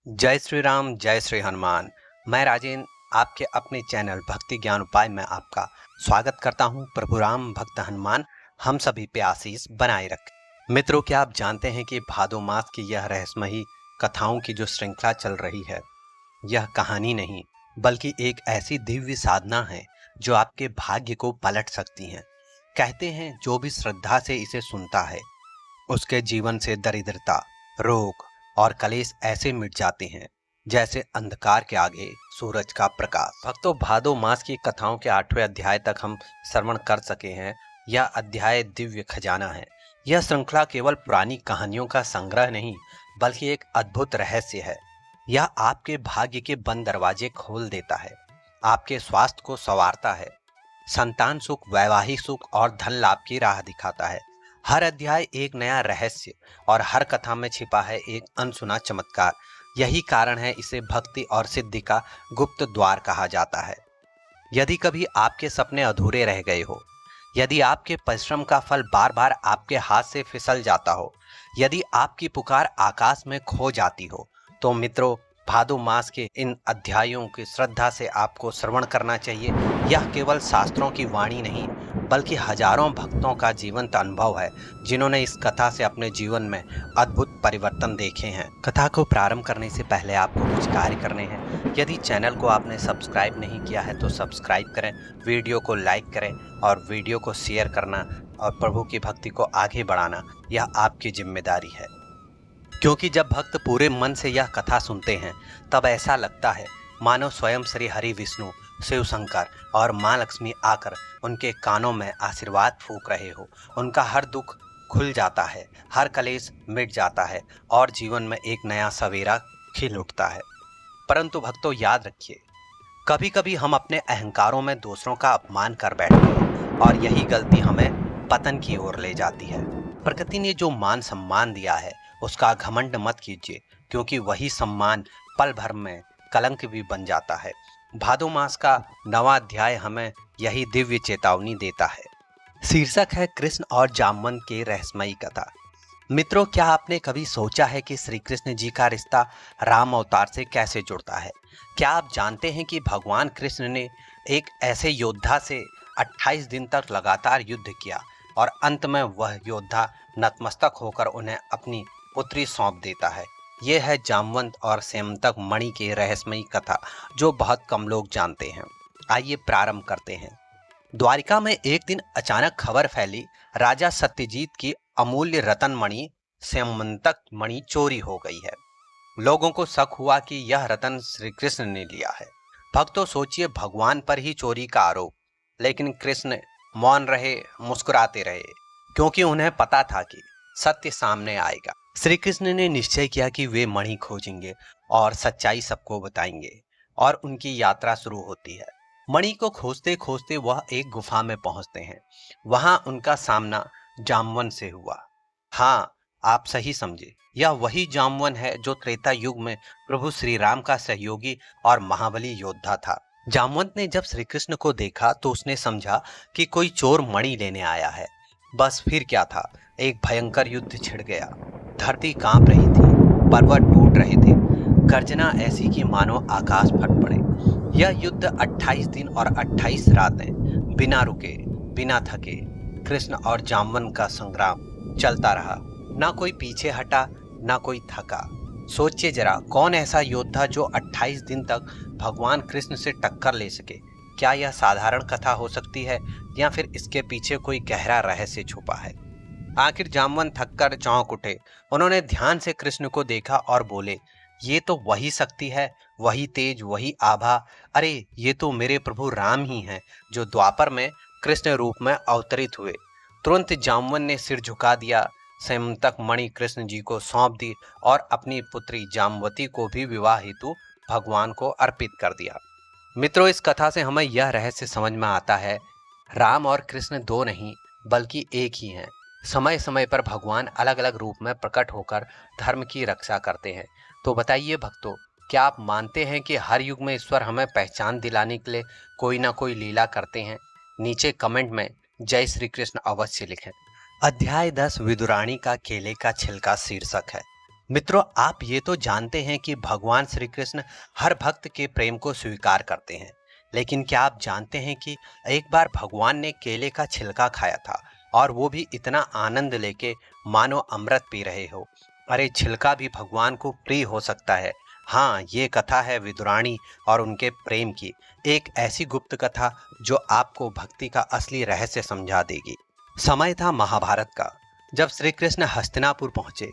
जय श्री राम, जय श्री हनुमान। मैं राजेंद्र आपके अपने चैनल भक्ति ज्ञान उपाय में आपका स्वागत करता हूं। प्रभु राम भक्त हनुमान हम सभी पे आशीष बनाए रखें। मित्रों, क्या आप जानते हैं कि भादो मास की यह रहस्यमयी कथाओं की जो श्रृंखला चल रही है, यह कहानी नहीं बल्कि एक ऐसी दिव्य साधना है जो आपके भाग्य को पलट सकती है। कहते हैं जो भी श्रद्धा से इसे सुनता है उसके जीवन से दरिद्रता, रोग और कलेश ऐसे मिट जाते हैं जैसे अंधकार के आगे सूरज का प्रकाश। भक्तों, भादो मास की कथाओं के 8वें अध्याय तक हम श्रवण कर सके हैं। यह अध्याय दिव्य खजाना है। यह श्रृंखला केवल पुरानी कहानियों का संग्रह नहीं बल्कि एक अद्भुत रहस्य है। यह आपके भाग्य के बंद दरवाजे खोल देता है, आपके स्वास्थ्य को संवारता है, संतान सुख, वैवाहिक सुख और धन लाभ की राह दिखाता है। हर अध्याय एक नया रहस्य और हर कथा में छिपा है एक अनसुना चमत्कार। यही कारण है इसे भक्ति और सिद्धि का गुप्त द्वार कहा जाता है। यदि कभी आपके सपने अधूरे रह गए हो, यदि आपके परिश्रम का फल बार बार आपके हाथ से फिसल जाता हो, यदि आपकी पुकार आकाश में खो जाती हो, तो मित्रों, भादो मास के इन अध्यायों की श्रद्धा से आपको श्रवण करना चाहिए। यह केवल शास्त्रों की वाणी नहीं बल्कि हजारों भक्तों का जीवंत अनुभव है जिन्होंने इस कथा से अपने जीवन में अद्भुत परिवर्तन देखे हैं। कथा को प्रारंभ करने से पहले आपको कुछ कार्य करने हैं। यदि चैनल को आपने सब्सक्राइब नहीं किया है तो सब्सक्राइब करें, वीडियो को लाइक करें और वीडियो को शेयर करना और प्रभु की भक्ति को आगे बढ़ाना यह आपकी जिम्मेदारी है। क्योंकि जब भक्त पूरे मन से यह कथा सुनते हैं तब ऐसा लगता है मानो स्वयं श्री हरि विष्णु, शिव शंकर और माँ लक्ष्मी आकर उनके कानों में आशीर्वाद फूंक रहे हो। उनका हर दुख खुल जाता है, हर कलेश मिट जाता है और जीवन में एक नया सवेरा खिल उठता है। परंतु भक्तों, याद रखिए, कभी कभी हम अपने अहंकारों में दूसरों का अपमान कर बैठते हैं और यही गलती हमें पतन की ओर ले जाती है। प्रकृति ने जो मान सम्मान दिया है उसका घमंड मत कीजिए, क्योंकि वही सम्मान पल भर में कलंक भी बन जाता है। भादो मास का 9वां अध्याय हमें यही दिव्य चेतावनी देता है। शीर्षक है कृष्ण और जामवंत की रहस्यमयी कथा। मित्रों, क्या आपने कभी सोचा है कि श्री कृष्ण जी का रिश्ता राम अवतार से कैसे जुड़ता है? क्या आप जानते हैं कि भगवान कृष्ण ने एक ऐसे योद्धा से 28 दिन तक लगातार युद्ध किया और अंत में वह योद्धा नतमस्तक होकर उन्हें अपनी पुत्री सौंप देता है। यह है जामवंत और सेमंतक मणि की रहस्यमयी कथा जो बहुत कम लोग जानते हैं। आइए प्रारंभ करते हैं। द्वारिका में एक दिन अचानक खबर फैली, राजा सत्यजीत की अमूल्य रतन मणि सेमंतक मणि चोरी हो गई है। लोगों को शक हुआ कि यह रतन श्री कृष्ण ने लिया है। भक्तों, सोचिए, भगवान पर ही चोरी का आरोप, लेकिन कृष्ण मौन रहे, मुस्कुराते रहे, क्योंकि उन्हें पता था कि सत्य सामने आएगा। श्री कृष्ण ने निश्चय किया कि वे मणि खोजेंगे और सच्चाई सबको बताएंगे और उनकी यात्रा शुरू होती है। मणि को खोजते खोजते वह एक गुफा में पहुंचते हैं। वहां उनका सामना जामवन से हुआ। हाँ, आप सही समझे, यह वही जामवन है जो त्रेता युग में प्रभु श्री राम का सहयोगी और महाबली योद्धा था। जामवंत ने जब श्री कृष्ण को देखा तो उसने समझा कि कोई चोर मणि लेने आया है। बस फिर क्या था, एक भयंकर युद्ध छिड़ गया। धरती कांप रही थी, पर्वत टूट रहे थे, गर्जना ऐसी कि मानो आकाश फट पड़े। यह युद्ध 28 दिन और 28 रातें बिना रुके, बिना थके कृष्ण और जामवंत का संग्राम चलता रहा। ना कोई पीछे हटा, ना कोई थका। सोचिए जरा, कौन ऐसा योद्धा जो 28 दिन तक भगवान कृष्ण से टक्कर ले सके? क्या यह साधारण कथा हो सकती है या फिर इसके पीछे कोई गहरा रहस्य छुपा है? आखिर जामवंत थककर चौंक उठे। उन्होंने ध्यान से कृष्ण को देखा और बोले, ये तो वही शक्ति है, वही तेज, वही आभा। अरे, ये तो मेरे प्रभु राम ही हैं जो द्वापर में कृष्ण रूप में अवतरित हुए। तुरंत जामवंत ने सिर झुका दिया, सेमंतक मणि कृष्ण जी को सौंप दी और अपनी पुत्री जामवती को भी विवाह हेतु भगवान को अर्पित कर दिया। मित्रों, इस कथा से हमें यह रहस्य समझ में आता है, राम और कृष्ण दो नहीं बल्कि एक ही हैं। समय समय पर भगवान अलग अलग रूप में प्रकट होकर धर्म की रक्षा करते हैं। तो बताइए भक्तों, क्या आप मानते हैं कि हर युग में ईश्वर हमें पहचान दिलाने के लिए कोई ना कोई लीला करते हैं? नीचे कमेंट में जय श्री कृष्ण अवश्य लिखें। अध्याय 10 विदुरानी का केले का छिलका शीर्षक है। मित्रों, आप ये तो जानते हैं कि भगवान श्री कृष्ण हर भक्त के प्रेम को स्वीकार करते हैं, लेकिन क्या आप जानते हैं कि एक बार भगवान ने केले का छिलका खाया था, और वो भी इतना आनंद लेके मानो अमृत पी रहे हो। अरे, छिलका भी भगवान को प्रिय हो सकता है। हाँ, ये कथा है विदुरानी और उनके प्रेम की, एक ऐसी गुप्त कथा जो आपको भक्ति का असली रहस्य समझा देगी। समय था महाभारत का, जब श्री कृष्ण हस्तिनापुर पहुंचे।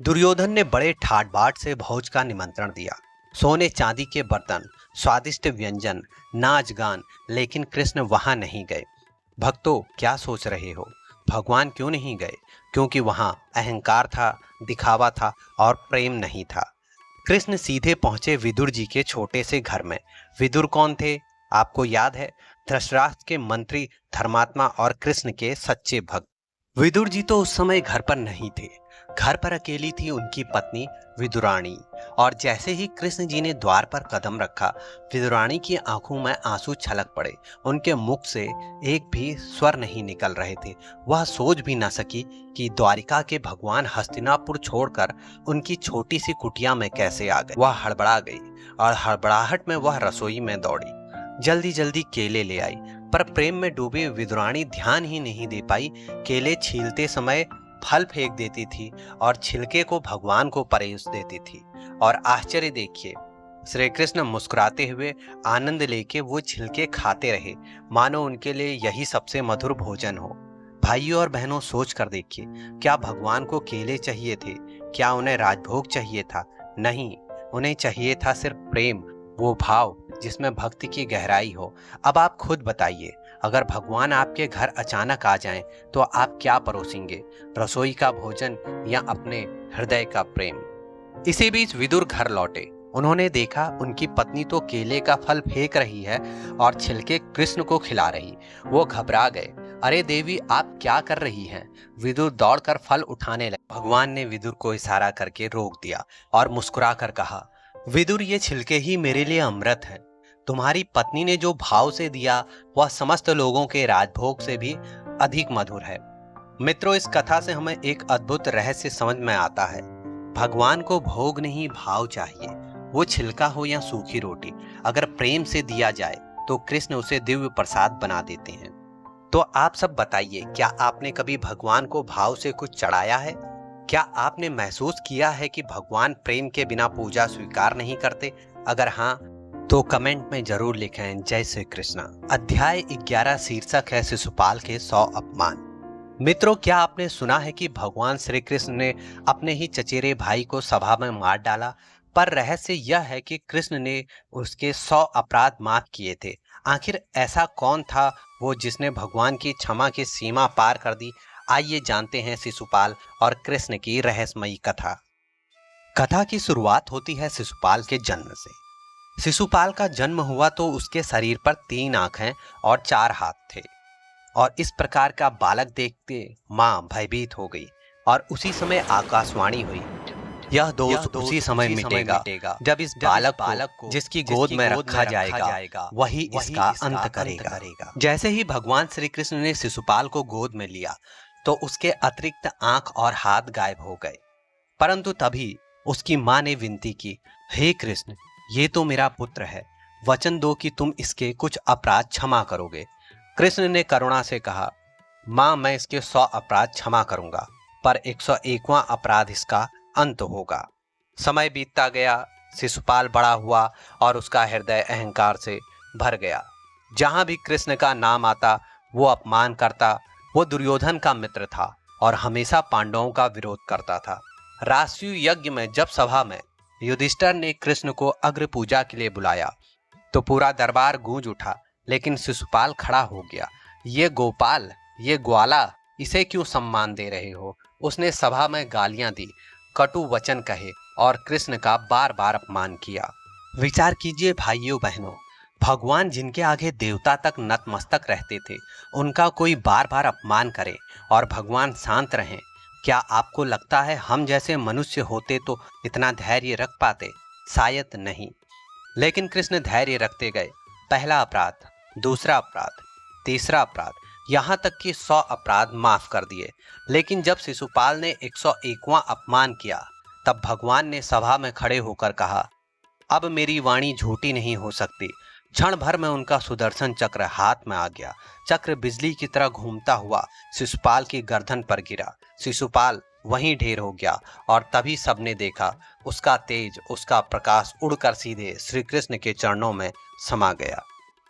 दुर्योधन ने बड़े ठाट बाट से भोज का निमंत्रण दिया। सोने चांदी के बर्तन, स्वादिष्ट व्यंजन, नाच गान, लेकिन कृष्ण वहां नहीं गए। भक्तों, क्या सोच रहे हो? भगवान क्यों नहीं गए? क्योंकि वहां अहंकार था, दिखावा था और प्रेम नहीं था। कृष्ण सीधे पहुंचे विदुर जी के छोटे से घर में। विदुर कौन थे? आपको याद है? धृतराष्ट्र के मंत्री, धर्मात्मा और कृष्ण के सच्चे भक्त। विदुर जी तो उस समय घर पर नहीं थे। घर पर अकेली थी उनकी पत्नी विदुरानी। और जैसे ही कृष्ण जी ने द्वार पर कदम रखा, विदुरानी की आंखों में आंसू छलक पड़े। उनके मुख से एक भी स्वर नहीं निकल रहे थे। वह सोच भी न सकी कि द्वारिका के भगवान हस्तिनापुर छोड़कर उनकी छोटी सी कुटिया में कैसे आ गए। वह हड़बड़ा गई और हड़बड़ाहट में वह रसोई में दौड़ी। जल्दी जल्दी केले ले आई, पर प्रेम में डूबी विदुरानी ध्यान ही नहीं दे पाई। केले छीलते समय फल फेंक देती थी और छिलके को भगवान को परोस देती थी। और आश्चर्य देखिए, श्री कृष्ण मुस्कुराते हुए आनंद लेके वो छिलके खाते रहे, मानो उनके लिए यही सबसे मधुर भोजन हो। भाइयों और बहनों, सोच कर देखिए, क्या भगवान को केले चाहिए थे? क्या उन्हें राजभोग चाहिए था? नहीं, उन्हें चाहिए था सिर्फ प्रेम, वो भाव जिसमें भक्ति की गहराई हो। अब आप खुद बताइए, अगर भगवान आपके घर अचानक आ जाएं, तो आप क्या परोसेंगे? रसोई का भोजन या अपने हृदय का प्रेम? इसी बीच विदुर घर लौटे। उन्होंने देखा उनकी पत्नी तो केले का फल फेंक रही है और छिलके कृष्ण को खिला रही। वो घबरा गए। अरे देवी, आप क्या कर रही हैं? विदुर दौड़कर फल उठाने लगे। भगवान ने विदुर को इशारा करके रोक दिया और मुस्कुरा कर कहा, विदुर, ये छिलके ही मेरे लिए अमृत है। तुम्हारी पत्नी ने जो भाव से दिया, वह समस्त लोगों के राजभोग से भी अधिक मधुर है। मित्रों, इस कथा से हमें एक अद्भुत रहस्य समझ में आता है। भगवान को भोग नहीं, भाव चाहिए। वो छिलका हो या सूखी रोटी, अगर प्रेम से दिया जाए तो कृष्ण उसे दिव्य प्रसाद बना देते हैं। तो आप सब बताइए, क्या आपने कभी भगवान को भाव से कुछ चढ़ाया है? क्या आपने महसूस किया है कि भगवान प्रेम के बिना पूजा स्वीकार नहीं करते? अगर हाँ, तो कमेंट में जरूर लिखें जय श्री कृष्णा। अध्याय 11 शीर्षक है शिशुपाल के 100 अपमान। मित्रों, क्या आपने सुना है कि भगवान श्री कृष्ण ने अपने ही चचेरे भाई को सभा में मार डाला? पर रहस्य यह है कि कृष्ण ने उसके 100 अपराध माफ किए थे। आखिर ऐसा कौन था वो जिसने भगवान की क्षमा की सीमा पार कर दी? आइए जानते हैं शिशुपाल और कृष्ण की रहस्यमयी कथा। कथा की शुरुआत होती है शिशुपाल के जन्म से। शिशुपाल का जन्म हुआ तो उसके शरीर पर 3 आंखें और 4 हाथ थे। और इस प्रकार का बालक देखते माँ भयभीत हो गई और उसी समय आकाशवाणी हुई, यह दोष उसी समय मिटेगा जब इस बालक को जिसकी गोद में रखा जाएगा वही इसका अंत करेगा। जैसे ही भगवान श्री कृष्ण ने शिशुपाल को गोद में लिया तो उसके अतिरिक्त आंख और हाथ गायब हो गए। परंतु तभी उसकी माँ ने विनती की, हे कृष्ण, ये तो मेरा पुत्र है, वचन दो कि तुम इसके कुछ अपराध क्षमा करोगे। कृष्ण ने करुणा से कहा, माँ, मैं इसके 100 अपराध क्षमा करूंगा, पर 101वां अपराध इसका अंत होगा। समय बीतता गया, शिशुपाल बड़ा हुआ और उसका हृदय अहंकार से भर गया। जहां भी कृष्ण का नाम आता वो अपमान करता। वो दुर्योधन का मित्र था और हमेशा पांडवों का विरोध करता था। राष्ट्रीय यज्ञ में जब सभा में युधिष्ठिर ने कृष्ण को अग्र पूजा के लिए बुलाया तो पूरा दरबार गूंज उठा, लेकिन शिशुपाल खड़ा हो गया। ये गोपाल, ये ग्वाला, इसे क्यों सम्मान दे रहे हो? उसने सभा में गालियां दी, कटु वचन कहे और कृष्ण का बार बार अपमान किया। विचार कीजिए भाइयों बहनों, भगवान जिनके आगे देवता तक नतमस्तक रहते थे, उनका कोई बार बार अपमान करे और भगवान शांत रहें। क्या आपको लगता है हम जैसे मनुष्य होते तो इतना धैर्य रख पाते? शायद नहीं। लेकिन कृष्ण धैर्य रखते गए। पहला अपराध, दूसरा अपराध, तीसरा अपराध, यहाँ तक कि 100 अपराध माफ कर दिए। लेकिन जब शिशुपाल ने 101वां अपमान किया तब भगवान ने सभा में खड़े होकर कहा, अब मेरी वाणी झूठी नहीं हो सकती। क्षण भर में उनका सुदर्शन चक्र हाथ में आ गया। चक्र बिजली की तरह घूमता हुआ शिशुपाल की गर्दन पर गिरा। शिशुपाल वहीं ढेर हो गया और तभी सबने देखा, उसका तेज, उसका प्रकाश उड़कर सीधे श्री कृष्ण के चरणों में समा गया।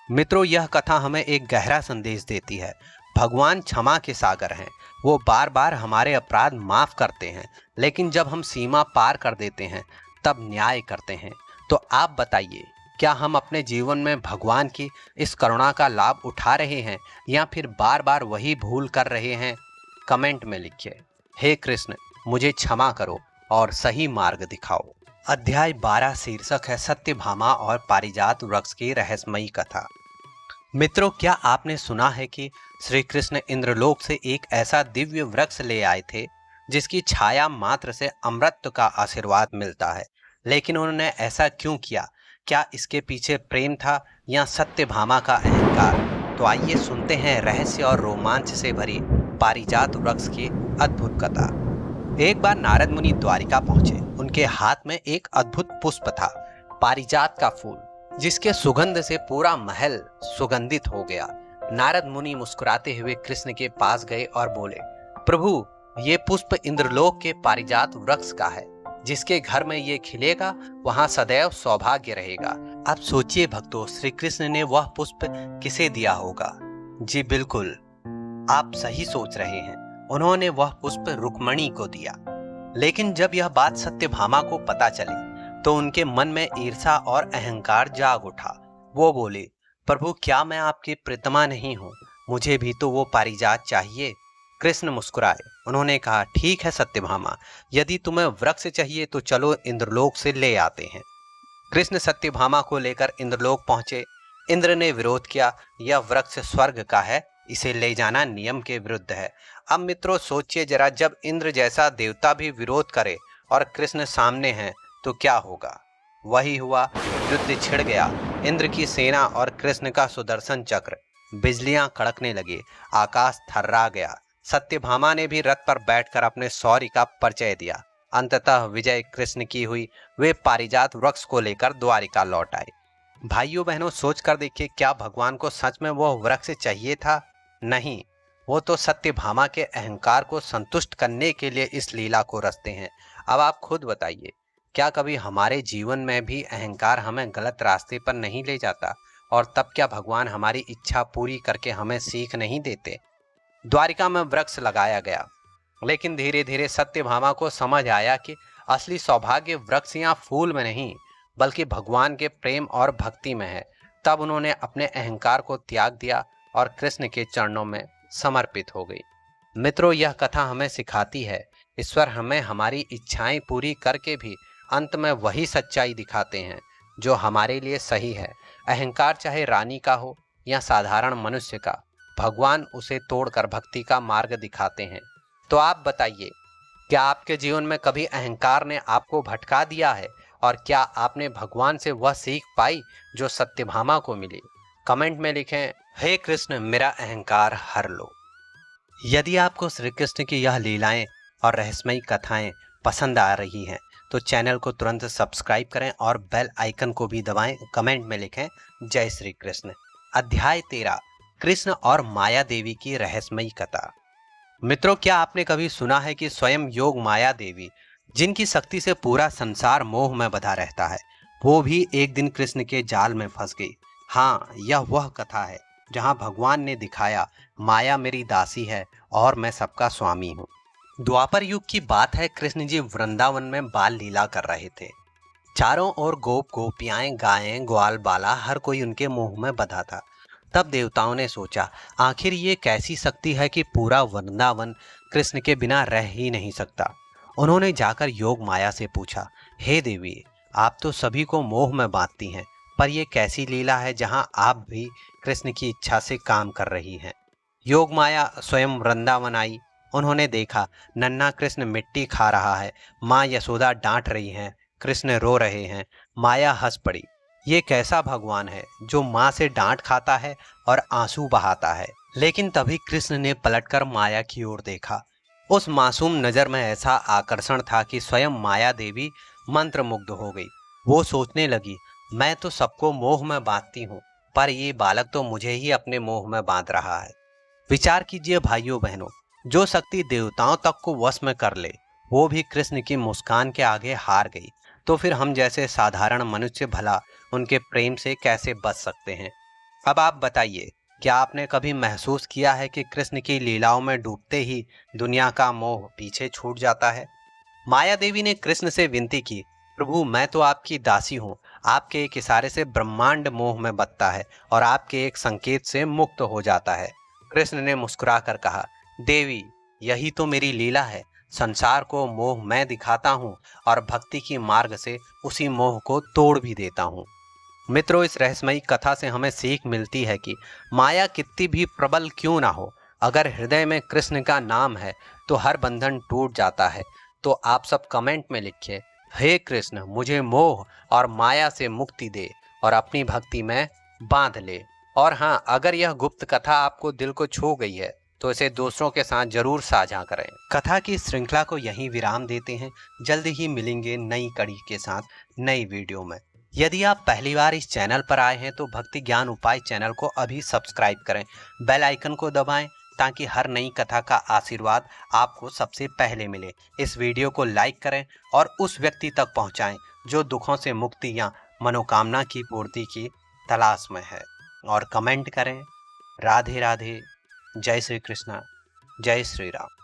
मित्रों, यह कथा हमें एक गहरा संदेश देती है। भगवान क्षमा के सागर हैं। वो बार बार हमारे अपराध माफ करते हैं, लेकिन जब हम सीमा पार कर देते हैं तब न्याय करते हैं। तो आप बताइए, क्या हम अपने जीवन में भगवान की इस करुणा का लाभ उठा रहे हैं या फिर बार बार वही भूल कर रहे हैं? कमेंट में लिखिए, हे कृष्ण, मुझे क्षमा करो और सही मार्ग दिखाओ। अध्याय 12 शीर्षक है सत्यभामा और पारिजात वृक्ष की रहस्यमयी कथा। मित्रों, क्या आपने सुना है कि श्री कृष्ण इंद्रलोक से एक ऐसा दिव्य वृक्ष ले आए थे जिसकी छाया मात्र से अमृत का आशीर्वाद मिलता है? लेकिन उन्होंने ऐसा क्यों किया? क्या इसके पीछे प्रेम था या सत्यभामा का अहंकार? तो आइए सुनते हैं रहस्य और रोमांच से भरी पारिजात वृक्ष की अद्भुत कथा। एक बार नारद मुनि द्वारिका पहुंचे। उनके हाथ में एक अद्भुत पुष्प था, पारिजात का फूल, जिसके सुगंध से पूरा महल सुगंधित हो गया। नारद मुनि मुस्कुराते हुए कृष्ण के पास गए और बोले, प्रभु, ये पुष्प इंद्रलोक के पारिजात वृक्ष का है। जिसके घर में ये खिलेगा वहां सदैव सौभाग्य रहेगा। अब सोचिए भक्तों, श्री कृष्ण ने वह पुष्प किसे दिया होगा? जी बिल्कुल, आप सही सोच रहे हैं, उन्होंने वह पुष्प रुक्मणी को दिया। लेकिन जब यह बात सत्यभामा को पता चली तो उनके मन में ईर्ष्या और अहंकार जाग उठा। वो बोले, प्रभु, क्या मैं आपकी प्रीतमा नहीं हूँ? मुझे भी तो वो पारिजात चाहिए। कृष्ण मुस्कुराए। उन्होंने कहा, ठीक है सत्यभामा, यदि तुम्हें वृक्ष चाहिए तो चलो इंद्रलोक से ले आते हैं। कृष्ण सत्यभामा को लेकर इंद्रलोक पहुंचे। इंद्र ने विरोध किया, यह वृक्ष स्वर्ग का है, इसे ले जाना नियम के विरुद्ध है। अब मित्रों सोचिए जरा, जब इंद्र जैसा देवता भी विरोध करे और कृष्ण सामने हैं तो क्या होगा? वही हुआ, युद्ध छिड़ गया। इंद्र की सेना और कृष्ण का सुदर्शन चक्र, बिजलियां कड़कने लगी, आकाश थर्रा गया। सत्यभामा ने भी रथ पर बैठकर अपने शौर्य का परिचय दिया। अंततः विजय कृष्ण की हुई। वे पारिजात वृक्ष को लेकर द्वारिका लौट आए। भाइयों बहनों, सोच कर देखिए, क्या भगवान को सच में वह वृक्ष चाहिए था? नहीं, वो तो सत्यभामा के अहंकार को संतुष्ट करने के लिए इस लीला को रचते हैं। अब आप खुद बताइए, क्या कभी हमारे जीवन में भी अहंकार हमें गलत रास्ते पर नहीं ले जाता? और तब क्या भगवान हमारी इच्छा पूरी करके हमें सीख नहीं देते? द्वारिका में वृक्ष लगाया गया, लेकिन धीरे धीरे सत्यभामा को समझ आया कि असली सौभाग्य वृक्ष या फूल में नहीं, बल्कि भगवान के प्रेम और भक्ति में है। तब उन्होंने अपने अहंकार को त्याग दिया और कृष्ण के चरणों में समर्पित हो गई। मित्रों, यह कथा हमें सिखाती है, ईश्वर हमें हमारी इच्छाएं पूरी करके भी अंत में वही सच्चाई दिखाते हैं जो हमारे लिए सही है। अहंकार चाहे रानी का हो या साधारण मनुष्य का, भगवान उसे तोड़कर भक्ति का मार्ग दिखाते हैं। तो आप बताइए, क्या आपके जीवन में कभी अहंकार ने आपको भटका दिया है? और क्या आपने भगवान से वह सीख पाई जो सत्यभामा को मिली? कमेंट में लिखें, हे कृष्ण, मेरा अहंकार हर लो। यदि आपको श्री कृष्ण की यह लीलाएं और रहस्यमयी कथाएं पसंद आ रही हैं तो चैनल को तुरंत सब्सक्राइब करें और बेल आइकन को भी दबाएं। कमेंट में लिखें, जय श्री कृष्ण। अध्याय 13, कृष्ण और माया देवी की रहस्यमयी कथा। मित्रों, क्या आपने कभी सुना है कि स्वयं योग माया देवी, जिनकी शक्ति से पूरा संसार मोह में बंधा रहता है, वो भी एक दिन कृष्ण के जाल में फंस गई? हाँ, यह वह कथा है जहाँ भगवान ने दिखाया, माया मेरी दासी है और मैं सबका स्वामी हूँ। द्वापर युग की बात है। कृष्ण जी वृंदावन में बाल लीला कर रहे थे। चारों ओर गोप गोपियाएं, गायें, ग्वाल बाला, हर कोई उनके मुंह में बंधा था। तब देवताओं ने सोचा, आखिर ये कैसी शक्ति है कि पूरा वृंदावन कृष्ण के बिना रह ही नहीं सकता। उन्होंने जाकर योग माया से पूछा, हे देवी, आप तो सभी को मोह में बांधती हैं, पर यह कैसी लीला है जहां आप भी कृष्ण की इच्छा से काम कर रही हैं? योग माया स्वयं वृंदावन आई। उन्होंने देखा, नन्हा कृष्ण मिट्टी खा रहा है, माँ यशोदा डांट रही हैं, कृष्ण रो रहे हैं। माया हंस पड़ी, ये कैसा भगवान है जो माँ से डांट खाता है और आंसू बहाता है? लेकिन तभी कृष्ण ने पलटकर माया की ओर देखा। उस मासूम नजर में ऐसा आकर्षण था कि स्वयं माया देवी मंत्रमुग्ध हो गई। वो सोचने लगी, मैं तो सबको मोह में बांधती हूँ, पर ये बालक तो मुझे ही अपने मोह में बांध रहा है। विचार कीजिए भाइयों बहनों, जो शक्ति देवताओं तक को वश में कर ले, वो भी कृष्ण की मुस्कान के आगे हार गई। तो फिर हम जैसे साधारण मनुष्य भला उनके प्रेम से कैसे बच सकते हैं? अब आप बताइए, क्या आपने कभी महसूस किया है कि कृष्ण की लीलाओं में डूबते ही दुनिया का मोह पीछे छूट जाता है? माया देवी ने कृष्ण से विनती की, प्रभु मैं तो आपकी दासी हूँ। आपके एक इशारे से ब्रह्मांड मोह में बदता है और आपके एक संकेत से मुक्त हो जाता है। कृष्ण ने मुस्कुराकर कहा, देवी यही तो मेरी लीला है। संसार को मोह मैं दिखाता हूँ और भक्ति की मार्ग से उसी मोह को तोड़ भी देता हूँ। मित्रों, इस रहस्यमयी कथा से हमें सीख मिलती है कि माया कितनी भी प्रबल क्यों ना हो, अगर हृदय में कृष्ण का नाम है तो हर बंधन टूट जाता है। तो आप सब कमेंट में लिखिए, हे कृष्ण मुझे मोह और माया से मुक्ति दे और अपनी भक्ति में बांध ले। और हाँ, अगर यह गुप्त कथा आपको दिल को छू गई है तो इसे दूसरों के साथ जरूर साझा करें। कथा की श्रृंखला को यहीं विराम देते हैं। जल्द ही मिलेंगे नई कड़ी के साथ नई वीडियो में। यदि आप पहली बार इस चैनल पर आए हैं तो भक्ति ज्ञान उपाय चैनल को अभी सब्सक्राइब करें, बेल आइकन को दबाएं ताकि हर नई कथा का आशीर्वाद आपको सबसे पहले मिले। इस वीडियो को लाइक करें और उस व्यक्ति तक पहुंचाएं जो दुखों से मुक्ति या मनोकामना की पूर्ति की तलाश में है। और कमेंट करें, राधे राधे, जय श्री कृष्णा, जय श्री राम।